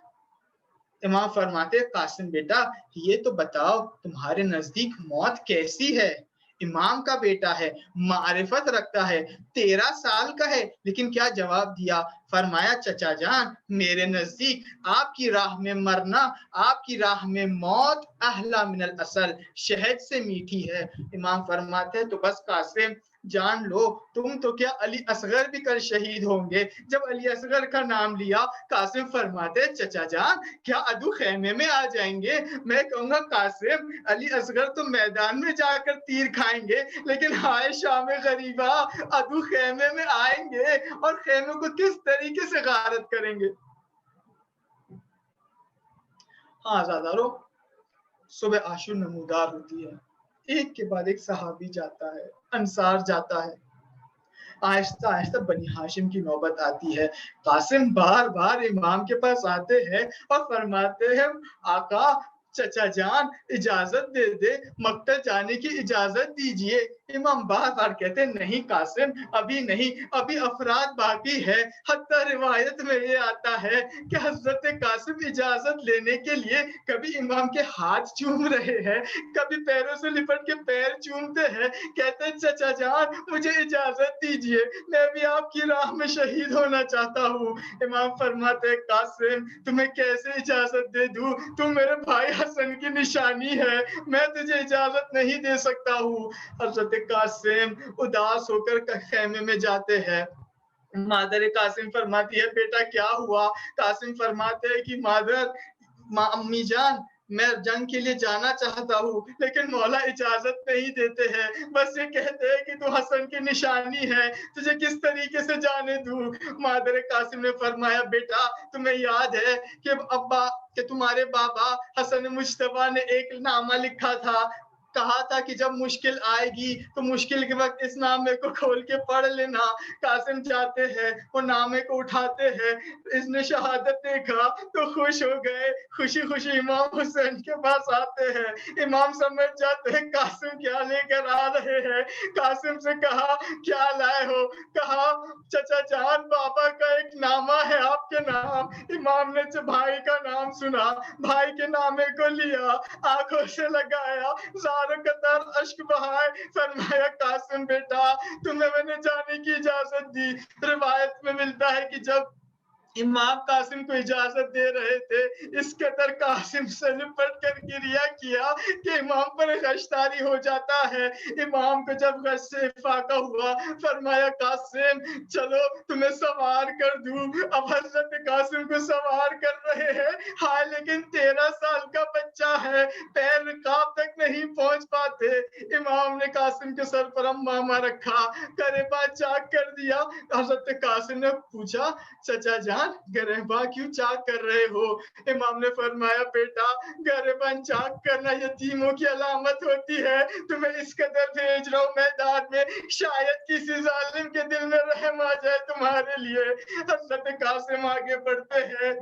S1: इमाम फरमाते कासिम बेटा ये तो बताओ तुम्हारे नजदीक मौत कैसी है? इमाम का बेटा है, मारिफत रखता है, 13 साल का है, लेकिन क्या जवाब दिया? फरमाया चचा जान मेरे नजदीक आपकी राह में मरना, आपकी राह में मौत अहला मिनल असल, शहद से मीठी है। इमाम फरमाते तो बस कासिम जान लो तुम तो क्या अली असगर भी कल शहीद होंगे। जब अली असगर का नाम लिया कासिम फरमाते चचा जान क्या अदू खेमे में आ जाएंगे? मैं कहूंगा कासिम अली असगर तो मैदान में जाकर तीर खाएंगे, लेकिन हाय शाम गरीबा अदू खेमे में आएंगे और खेमे को किस तरीके से गारत करेंगे। हाँ ज़ादारो, सुबह आशूर नमूदार होती है, एक के बाद एक सहाबी जाता है, अंसार जाता है, आहिस्ता आहिस्ता बनी हाशिम की नौबत आती है। कासिम बार बार इमाम के पास आते हैं और फरमाते हैं आका चचा जान इजाजत दे दे, मक्तल जाने की इजाजत दीजिए। इमाम बार बार कहते नहीं कासिम अभी नहीं, अभी अफराद बाकी है। हत्ता रिवायत में ये आता है कि हजरत कासिम इजाजत लेने के लिए कभी इमाम के हाथ चूम रहे हैं, कभी पैरों से लिपट के पैर चूमते हैं, कहते चचा जान मुझे इजाजत दीजिए, मैं भी आपकी राह में शहीद होना चाहता हूँ। इमाम फरमाते कासिम तुम्हें कैसे इजाजत दे दूं, तुम मेरे भाई हसन की निशानी है, मैं तुझे इजाजत नहीं दे सकता हूँ। हजरत कासिम उदास होकर खेमे में जाते हैं। मादर कासिम फरमाती है बेटा क्या हुआ? कासिम फरमाते हैं कि मादर अम्मी जान मैं जंग के लिए जाना चाहता हूँ, लेकिन मौला इजाजत नहीं देते हैं, बस ये कहते हैं कि तू हसन की निशानी है, तुझे किस तरीके से जाने दूं? मादर कासिम ने फरमाया बेटा तुम्हें याद है कि तुम्हारे बाबा हसन मुश्तबा ने एक नामा लिखा था, कहा था कि जब मुश्किल आएगी तो मुश्किल के वक्त इस नामे को खोल के पढ़ लेना। कासिम जाते हैं, वो नामे को उठाते हैं, इसने शहादत देखा तो खुश हो गए, खुशी खुशी इमाम हुसैन के पास आते हैं। इमाम समझ जाते हैं कासिम क्या लेकर आ रहे हैं। कासिम से कहा क्या लाए हो? कहा चचा जान बाबा का एक नामा है आपके नाम। इमाम ने भाई का नाम सुना, भाई के नामे को लिया, आंखों से लगाया, जार कतारों कतार अश्क बहाए फरमाया कासिम बेटा तुम्हें मैंने जाने की इजाजत दी। रिवायत में मिलता है कि जब इमाम कासिम को इजाजत दे रहे थे, इस कदर कासिम से लिपट कर गिरिया किया कि इमाम पर गश्तारी हो जाता है। इमाम को जब गश से फाका हुआ फरमाया कासिम चलो तुम्हें सवार कर दूं। अब हजरत कासिम को सवार कर रहे हैं। हाँ लेकिन 13 साल का बच्चा है, पैर रिकाब तक नहीं पहुंच पाते। इमाम ने कासिम के सर पर अम्मामा रखा, गरेबा चाक कर दिया। हजरत कासिम ने पूछा चचा जान गरेबा क्यों चाक कर रहे हो? इमाम ने फरमाया बेटा गरेबन चाक करना यतीमों की अलामत होती है। तुम्हें इस कदर भेज रहा हूं मैदान में, शायद किसी जालिम के दिल में रहम आ जाए तुम्हारे लिए। हजरत कासिम आगे बढ़ते हैं,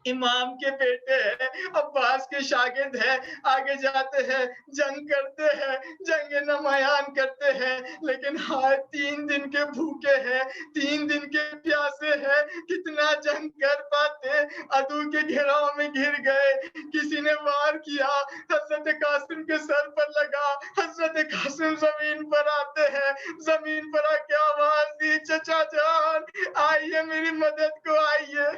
S1: इमाम के बेटे हैं, अब्बास के शागिर्द है, आगे जाते हैं, जंग करते हैं, जंग नमायान करते हैं। लेकिन हाँ 3 दिन के भूखे हैं, 3 दिन के प्यासे हैं, कितना जंग कर पाते? अदू के घेराव में घिर गए, किसी ने वार किया, हजरत कासिम के सर पर लगा। हजरत कासिम जमीन पर आते हैं, जमीन पर आके आवाज दी चचा जान आइए मेरी मदद को आइए।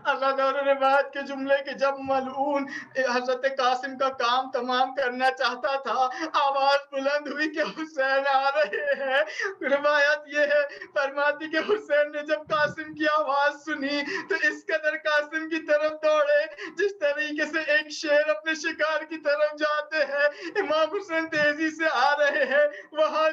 S1: अल्लाह ने बात के जुमले के जब मलऊन हजरत कासिम का काम तमाम करना चाहता था, आवाज बुलंद हुई कि हुसैन आ रहे हैं। रिवायत ये है फरमाती कि हुसैन ने जब कासिम की आवाज सुनी तो इस कदर कासिम की तरफ दौड़े जिस तरीके से एक शेर अपने शिकार की तरफ जाते हैं। इमाम हुसैन तेजी से आ रहे हैं, वहां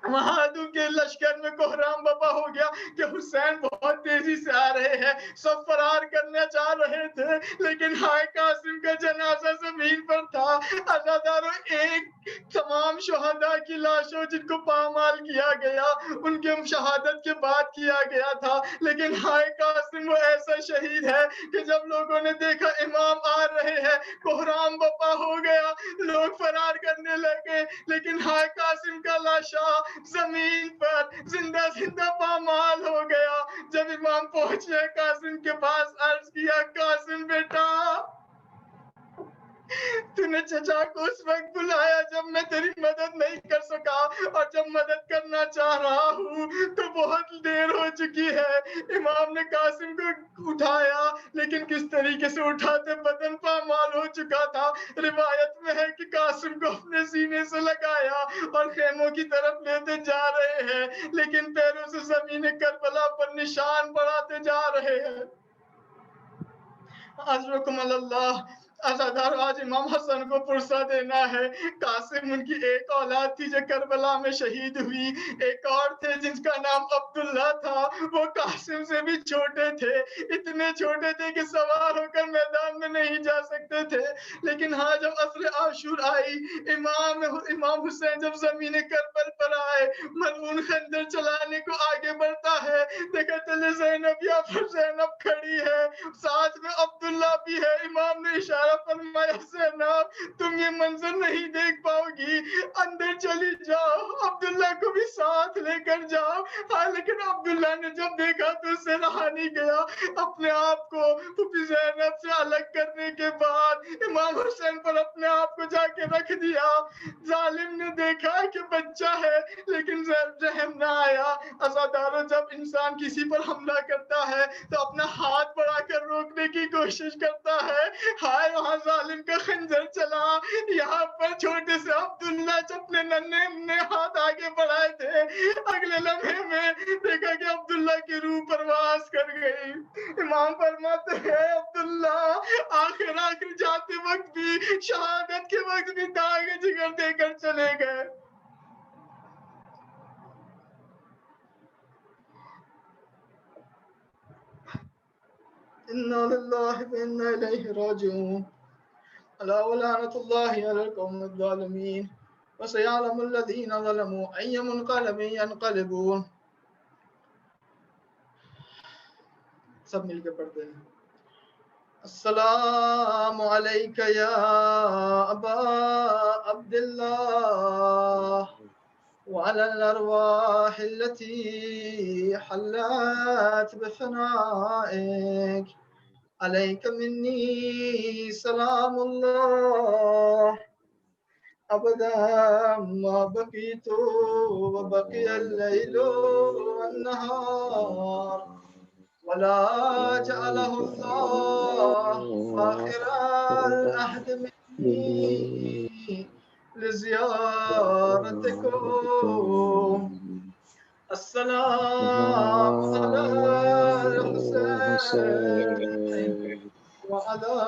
S1: महादू के लश्कर में कोहराम बपा हो गया कि हुसैन बहुत तेजी से आ रहे हैं, सब फरार करना चाह रहे थे। लेकिन हाय कासिम का जनाजा जमीन पर था। अज़ादारों एक तमाम शहादा की लाशों जिनको पामाल किया गया उनके शहादत के बाद किया गया था। लेकिन हाय कासिम वो ऐसा शहीद है कि जब लोगों ने देखा इमाम आ रहे हैं, कोहराम बपा हो गया, लोग फरार करने लगे। लेकिन हाय कासिम का लाशा जमीन पर जिंदा जिंदा पामाल हो गया। जब इमाम पहुंचे कासिम के पास अर्ज किया कासिम बेटा तूने चचा को उस वक्त बुलाया जब मैं तेरी मदद नहीं कर सका, और जब मदद करना चाह रहा हूँ तो बहुत देर हो चुकी है। इमाम ने कासिम को उठाया लेकिन किस तरीके से उठाते बदन पामाल हो चुका था। रिवायत में है कि कासिम को अपने सीने से लगाया और खेमों की तरफ लेते जा रहे हैं, लेकिन पैरों से जमीन करबला पर निशान बढ़ाते जा रहे हैं। अल्लाह अज़ादार आज इमाम हसन को पुरसा देना है। कासिम उनकी एक औलाद थी जो करबला में शहीद हुई। एक और थे जिसका नाम अब्दुल्ला था, वो कासिम से भी छोटे थे, इतने छोटे थे कि सवार होकर मैदान में नहीं जा सकते थे। लेकिन हाँ जब असर आशूर आई, इमाम हुसैन जब जमीन करबल पर आए, मलऊन खंजर चलाने को आगे बढ़ता है, देखा चले ज़ैनब या फिर ज़ैनब खड़ी है, साथ में अब्दुल्ला भी है। इमाम ने इशारा फरमाया ज़ैनब तुम ये मंजर नहीं देख पाओगी, अंदर चली जाओ, अब्दुल्ला को भी साथ लेकर जाओ। हाँ लेकिन अब्दुल्ला ने जब देखा तो उससे रहा नहीं गया। अपने आप को फूफी ज़ैनब से अलग करने के बाद इमाम हुसैन पर अपने आप को जाके रख दिया। जालिम ने देखा कि बच्चा है लेकिन रहम ना आया। अज़ादारों जब इंसान किसी पर हमला करता है तो अपना हाथ बढ़ाकर रोकने की कोशिश करता है। हाय वहां जालिम का खंजर चला, यहाँ पर छोटे से अब्दुल्ला अपने नन्हे हाथ आगे बढ़ाए थे, अगले लम्हे में देखा कि अब्दुल्ला की रूह परवास कर गई। इमाम फरमाते हैं अब्दुल्ला आखिर जाते वक्त भी शहादत के वक्त भी दागे जिगर देकर चले गए। इन्ना लिल्लाहि व इन्ना इलैहि राजिऊन। अला वलानतुल्लाहि अलल कौमिज़ ज़ालिमीन व सयअलमुल लज़ीना ज़लमू अय्य मुनक़लबिन यनक़लिबून। सब मिलकर पढ़ते हैं। अस्सलामु अलैका या अबा अब्दिल्लाह व अलल अरवाहि अल्लती हल्लत बिफ़नाइक अलैका मिन्नी सलामुल्लाह अबदा मा बकीतु व बकियल लैलु वन नहार वला जअलहुल्लाह आखिरल अहद मिन्नी लिज़ियारतिकुम अस्सलाम अलल हुसैन व अला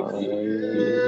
S1: अबी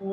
S1: व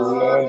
S1: औलाद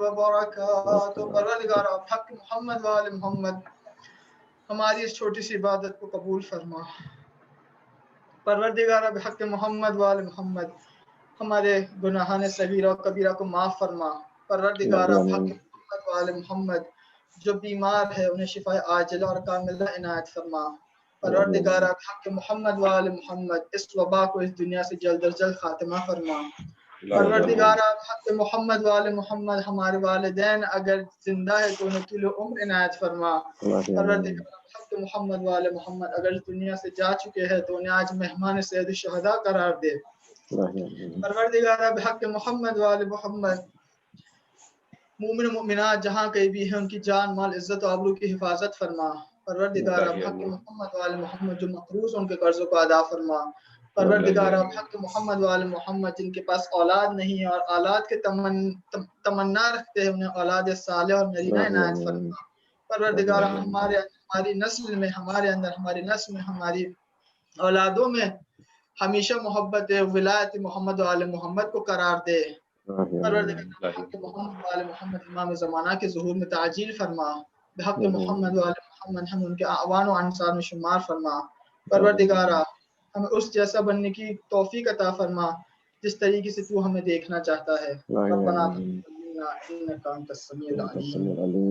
S1: व बरकातहू। परवरदिगार आप हक मोहम्मद व आले मोहम्मद हमारी इस छोटी सी इबादत को कबूल फरमा। परवरदिगार आप हक मोहम्मद व आले मोहम्मद हमारे गुनाहान सगीरा और कबीरा को माफ़ फरमा। परवरदिगार आप हक मोहम्मद व आले मोहम्मद जो बीमार है उन्हें शिफा आजिला और कामिला इनायत फरमा। परवरदिगार आप हक मोहम्मद व आले मोहम्मद इस वबा को इस दुनिया से जल्द अज जल्द खात्मा फरमा। परवरदिगार आप हक मोहम्मद व आले मोहम्मद हमारे वालिदैन अगर जिंदा है तो उन्हें तुल उम्र इनायत फरमा। परवरदिगार आप हक मोहम्मद व आले मोहम्मद अगर इस दुनिया से जा चुके हैं तो उन्हें आज मेहमान सैयद शुहदा करार दे। परवरदिगार अब हक मोहम्मद व आले मोहम्मद मोमिन मोमिनात जहाँ कहीं भी हैं उनकी जान माल इज्जत और आबरू की हिफाजत फरमा। परवरदिगार अब हक मोहम्मद व आले मोहम्मद जो मकरूज उनके कर्जों को अदा फरमा। परवरदिगार अब हक मोहम्मद व आले मोहम्मद जिनके पास औलाद नहीं है और औलाद के तमन्ना रखते हैं उन्हें औलाद सालेह और नरीना इनायत फरमा। परवरदिगार हमारी नस्ल में हमारी औलादों में हमेशा मोहब्बत विलायत मोहम्मद व आले मोहम्मद को करार दे। परवरदिगार हक मोहम्मद व आले मोहम्मद इमाम ज़माना के ज़ुहूर में ताजील फरमा। हक मोहम्मद व आले मोहम्मद हम उनके आवान व अंसार में शुमार फरमा। परवरदिगार हमें उस जैसा बनने की तौफीक अता फरमा जिस तरीके से तू हमें देखना चाहता है। रब्बना तक़ब्बल मिन्ना इन्नका अंतस समीउल अलीम।